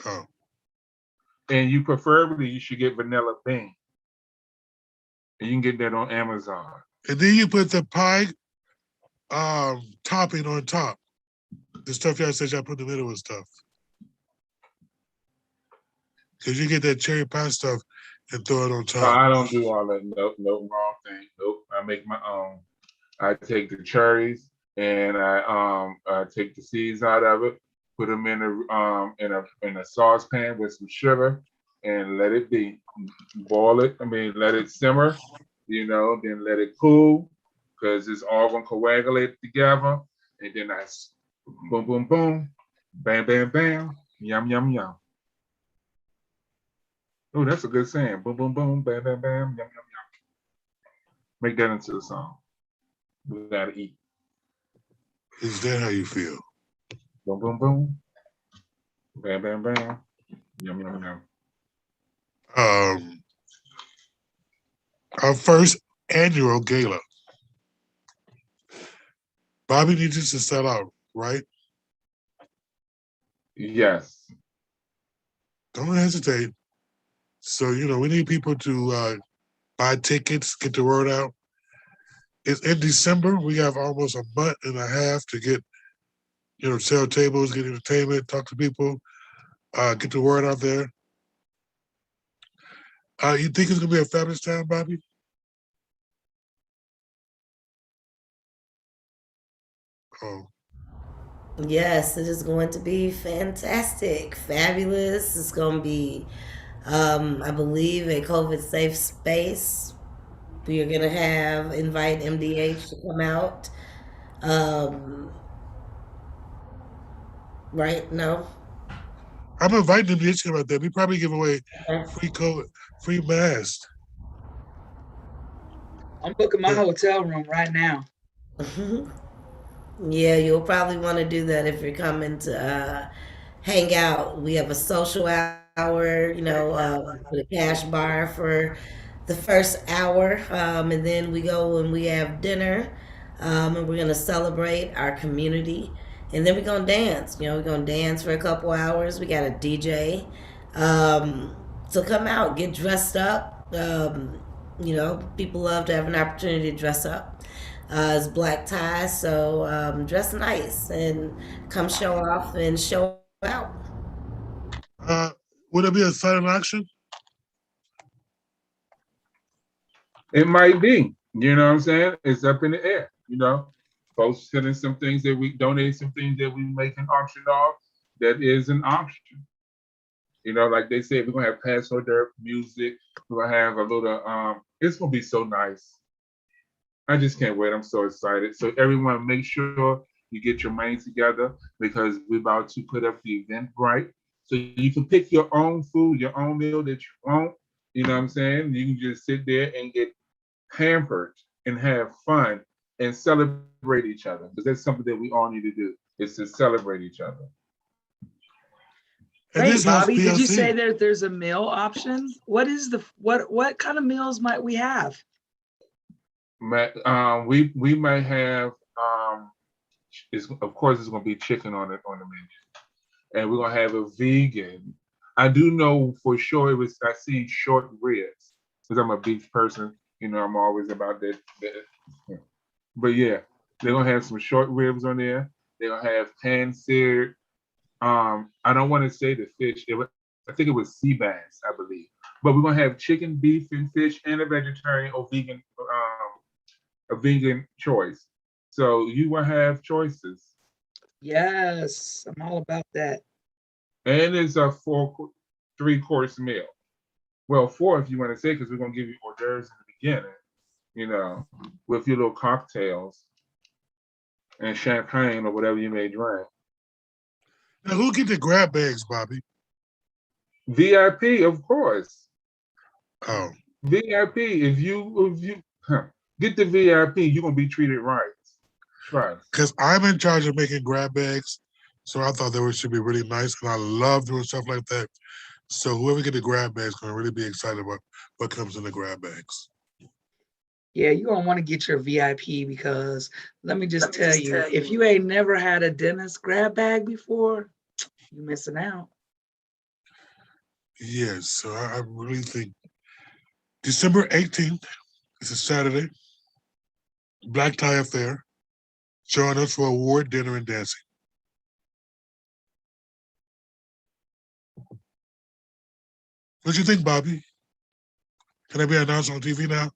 Oh. And you preferably you should get vanilla bean. And you can get that on Amazon. And then you put the pie topping on top. The stuff y'all said y'all put in the middle and stuff. Because you get that cherry pie stuff and throw it on No, top. I don't do all that. Nope, wrong thing. Nope. I make my own. I take the cherries and I take the seeds out of it, put them in a saucepan with some sugar and let it be. Boil it. I mean, let it simmer. Then let it cool because it's all gonna coagulate together. And then I boom, boom, boom, bam, bam, bam, yum, yum, yum. Oh, that's a good saying. Boom, boom, boom, bam, bam, bam, yum, yum, yum. Make that into a song. We gotta eat. Is that how you feel? Boom, boom, boom, bam, bam, bam, yum, yum, yum. Our first annual gala. Bobby needs us to sell out, right? Yes. Don't hesitate. So, we need people to buy tickets, get the word out. It's in December. We have almost a month and a half to get, sell tables, get entertainment, talk to people, get the word out there. You think it's going to be a fabulous time, Bobby? Oh. Yes, it is going to be fantastic, fabulous. It's going to be, I believe, a COVID safe space. We are going to invite MDH to come out. Right? No? I'm inviting them to come out there. We probably give away Okay. free COVID, free masks. I'm booking my hotel room right now. Yeah, you'll probably want to do that if you're coming to hang out. We have a social hour, with a cash bar for the first hour. And then we go and we have dinner. And we're going to celebrate our community. And then we're going to dance. We're going to dance for a couple hours. We got a DJ. So come out, get dressed up. People love to have an opportunity to dress up. It's black tie, so dress nice and come show off and show out. Would it be a silent auction? It might be. You know what I'm saying? It's up in the air. Folks sending some things that we donate, some things that we make an auction off. That is an auction. Like they said, we're gonna have pass hors d'oeuvre music. We're gonna have a little. It's gonna be so nice. I just can't wait. I'm so excited. So everyone, make sure you get your money together because we're about to put up the Eventbrite. So you can pick your own food, your own meal that you want. You know what I'm saying? You can just sit there and get pampered and have fun and celebrate each other because that's something that we all need to do is to celebrate each other. Hey, Bobby, did you say there's a meal option? What kind of meals might we have? We might have of course it's gonna be chicken on the menu, and we're gonna have a vegan. I do know for sure I seen short ribs because I'm a beef person. You know, I'm always about that. But yeah, they're gonna have some short ribs on there. They're gonna have pan seared. I don't want to say the fish. I think it was sea bass, I believe. But we're gonna have chicken, beef, and fish, and a vegetarian or a vegan choice. So you will have choices, Yes, I'm all about that. and it's a 3-course meal. Well, 4 if you want to say, because we're gonna give you hors d'oeuvres in the beginning. You know, with your little cocktails and champagne or whatever you may drink. Now, who get the grab bags, Bobby? VIP, of course. Oh, VIP. If you get the VIP, you're gonna be treated right. Trust. because I'm in charge of making grab bags, so I thought they should be really nice, and I love doing stuff like that. So whoever get the grab bags is gonna really be excited about what comes in the grab bags. Yeah, you're gonna want to get your VIP because let me just tell you, if you ain't never had a dentist grab bag before, you missing out. Yes, so I really think December 18th is a Saturday, black tie affair. Join us for award dinner and dancing. What do you think, Bobby? Can I be announced on TV now?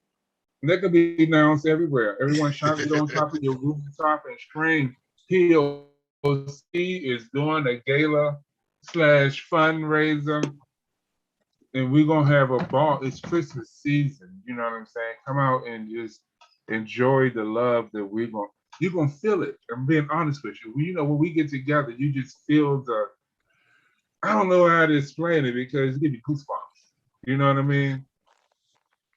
That could be announced everywhere. Everyone shout it on top of your rooftop and scream. POC is doing a gala / fundraiser, and we're gonna have a ball. It's Christmas season. You know what I'm saying? Come out and just enjoy the love that you're gonna feel it. I'm being honest with you. You know, when we get together, you just feel I don't know how to explain it because it gives you goosebumps. You know what I mean?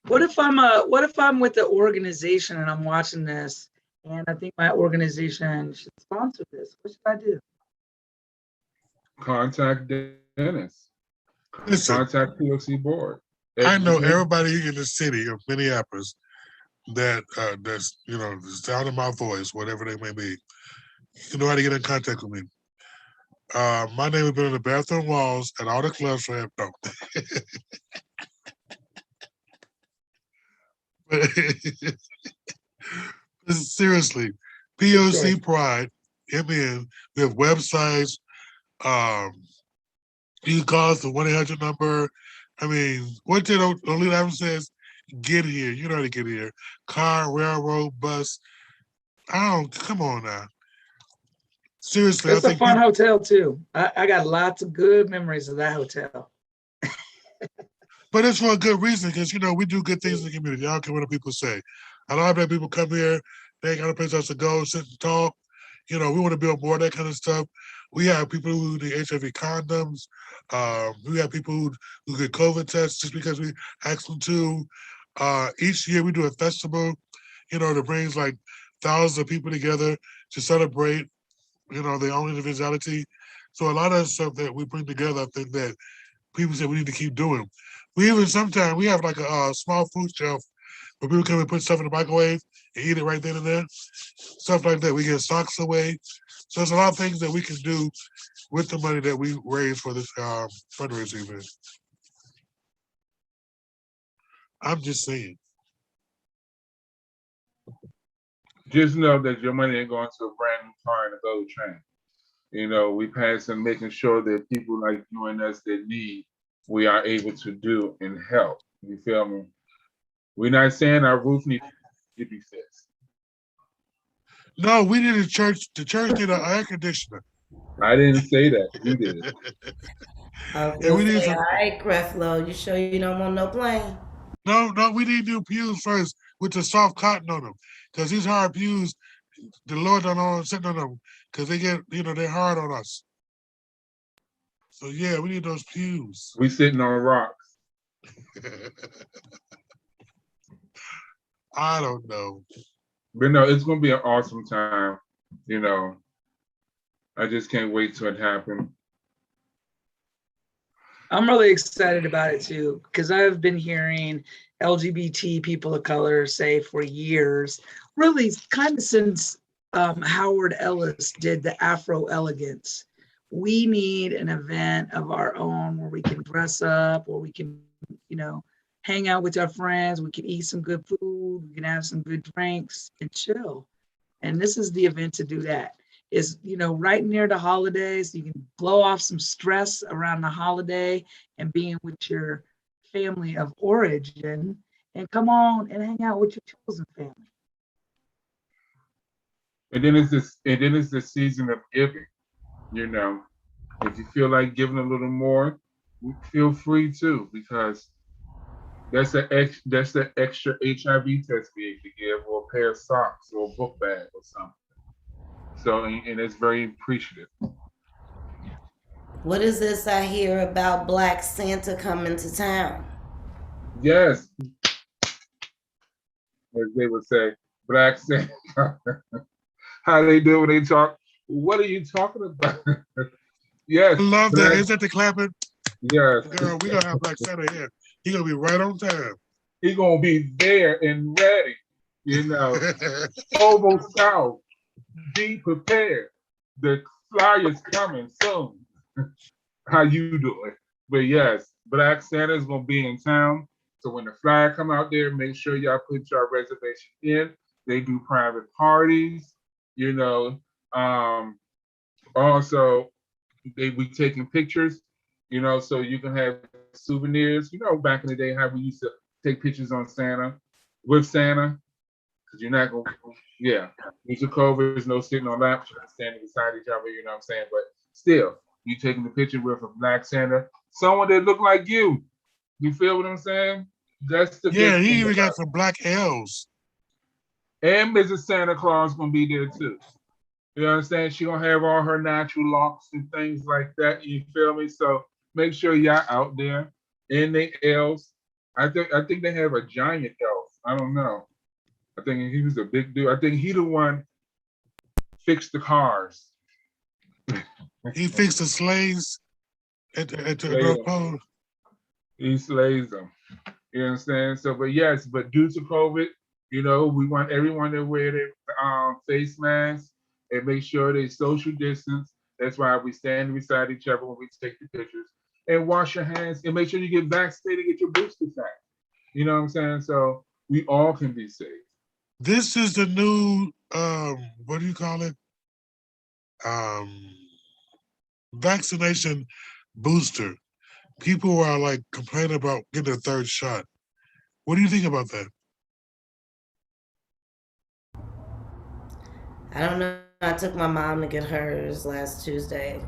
What if I'm with the organization and I'm watching this and I think my organization should sponsor this? What should I do? Contact Dennis. Listen, Contact POC board. I know everybody in the city of Minneapolis that's the sound of my voice, whatever they may be. You know how to get in contact with me. My name has been on the bathroom walls at all the clubs for no. Seriously, POC Pride, MN. We have websites. Um, you can call us the 1-800 number. I mean, what did Olita Adams says? Get here. You know how to get here. Car, railroad, bus. Come on now. Seriously, It's a fun hotel too. I got lots of good memories of that hotel. But it's for a good reason because, we do good things in the community. I don't care what people say. A lot of black people come here, they ain't got a place else to go, sit and talk. We want to build more of that kind of stuff. We have people who do HIV condoms. We have people who get COVID tests just because we ask them to. Each year we do a festival, that brings like thousands of people together to celebrate, their own individuality. So a lot of stuff that we bring together, I think that people say we need to keep doing. We even sometimes we have like a small food shelf where people come and put stuff in the microwave and eat it right then and there. Stuff like that. We get socks away. So there's a lot of things that we can do with the money that we raise for this fundraising event. I'm just saying. Just know that your money ain't going to a brand new car and a gold train. We pass and making sure that people like you and us that need, we are able to do and help. You feel me? We're not saying our roof needs to be fixed. No, we need a church. The church need an air conditioner. I didn't say that. You did. We need all right, Creflo, you sure you don't want no plane? No, we need new pews first with the soft cotton on them. Because these hard pews, the Lord don't know sitting on them because they get, they're hard on us. So yeah, we need those pews. We sitting on rocks. I don't know. But no, it's gonna be an awesome time. I just can't wait till it happens. I'm really excited about it too, because I've been hearing LGBT people of color say for years, really kind of since Howard Ellis did the Afro Elegance. We need an event of our own where we can dress up, where we can, you know, hang out with our friends, we can eat some good food, we can have some good drinks and chill. And this is the event to do that. Is, you know, right near the holidays, you can blow off some stress around the holiday and being with your family of origin, and come on and hang out with your chosen family. And then it's the season of giving. You know, if you feel like giving a little more, feel free to, because that's the extra HIV test we able to give, or a pair of socks, or a book bag, or something. So, and it's very appreciative. What is this I hear about Black Santa coming to town? Yes, as they would say, Black Santa. How they do when they talk? What are you talking about? Yes, I love that. Black, Is that the clapping? yes. Girl, we gonna have Black Santa here. He gonna be right on time. He gonna be there and ready. You know, almost south. Be prepared. The flyer's coming soon. How you doing? But yes, Black Santa's gonna be in town. So when the flyer come out there, make sure y'all put your reservation in. They do private parties, you know. Also, they be taking pictures, you know, so you can have souvenirs. You know, back in the day, how we used to take pictures on Santa, with Santa, because you're not gonna, yeah. Use your covers, no sitting on laps, you're standing beside each other, you know what I'm saying? But still, you taking the picture with a Black Santa, someone that look like you. You feel what I'm saying? That's the Yeah, good he thing even about got some black elves. it. And Mrs. Santa Claus gonna be there too. You understand? She gonna have all her natural locks and things like that. You feel me? So make sure y'all out there. And they elves. I think they have a giant elf. I don't know. I think he was a big dude. I think he the one fixed the cars. He fixed the sleighs at the Slayed North 'em. Pole. He slays them. You understand? So, but yes, but due to COVID, you know, we want everyone to wear their face masks and make sure they social distance. That's why we stand beside each other when we take the pictures, and wash your hands, and make sure you get vaccinated, get your booster shot. You know what I'm saying? So we all can be safe. This is the new what do you call it? Um Vaccination booster. People are like complaining about getting a third shot. What do you think about that? I don't know. I took my mom to get hers last Tuesday.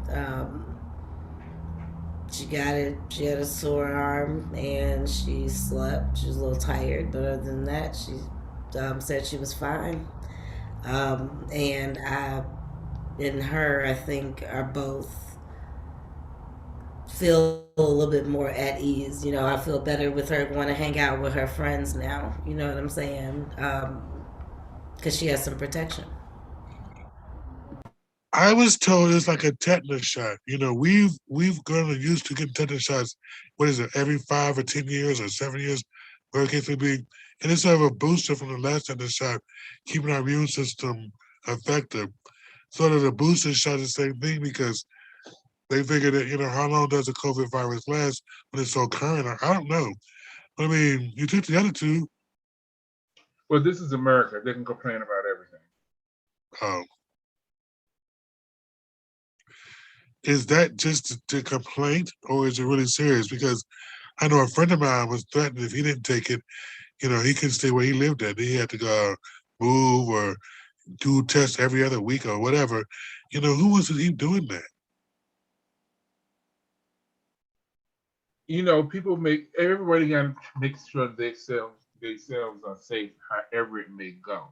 She got it. She had a sore arm and she slept. She was a little tired, but other than that, she said she was fine. And I and her, I think, are both feel a little bit more at ease. You know, I feel better with her going to hang out with her friends now. You know what I'm saying? Because she has some protection. I was told it's like a tetanus shot. You know, we've grown used to getting tetanus shots. What is it? Every 5 or 10 years or 7 years, whatever the case may be. And it's sort of a booster from the last tetanus shot, keeping our immune system effective. So that the booster shot is the same thing because they figure that, you know, how long does the COVID virus last when it's so current? I don't know. But I mean, you took the other two. Well, this is America. They can complain about everything. Um, is that just the complaint or is it really serious? Because I know a friend of mine was threatened if he didn't take it, you know, he couldn't stay where he lived at. He had to go move or do tests every other week or whatever. You know, who wants to keep doing that? You know, people make everybody got to make sure themselves are safe, however it may go.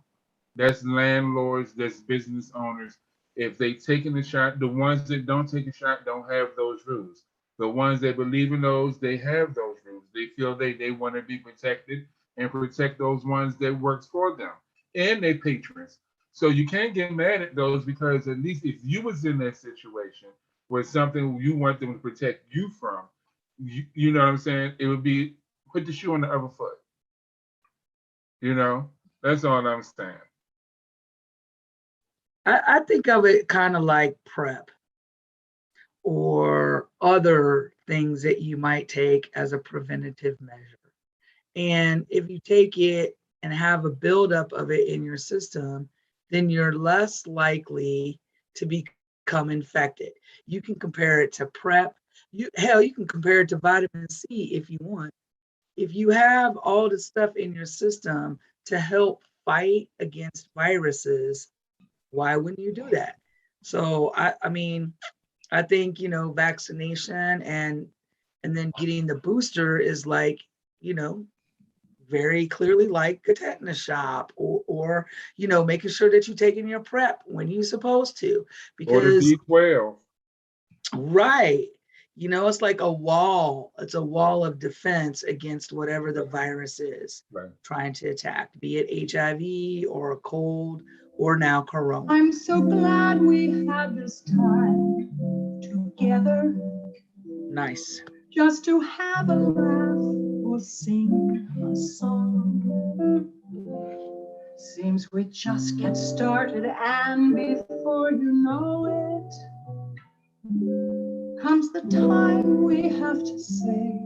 That's landlords, that's business owners. If they taking the shot, the ones that don't take a shot don't have those rules. The ones that believe in those, they have those rules. They feel they want to be protected and protect those ones that works for them and their patrons. So you can't get mad at those, because at least if you was in that situation where something you want them to protect you from, You know what I'm saying? It would be put the shoe on the other foot. You know, that's all I'm saying. I think of it kind of like PrEP or other things that you might take as a preventative measure. And if you take it and have a buildup of it in your system, then you're less likely to become infected. You can compare it to PrEP. You can compare it to vitamin C if you want. If you have all the stuff in your system to help fight against viruses, why wouldn't you do that? So I mean, I think, vaccination and then getting the booster is like, you know, very clearly like a tetanus shot, or making sure that you're taking your PrEP when you're supposed to, Or the because B12. right, it's like a wall. It's a wall of defense against whatever the virus is Right. trying to attack, be it HIV or a cold or now corona. I'm so glad we had this time together, Nice. just to have a laugh or sing a song. Seems we just get started, and before you know it, comes the time we have to say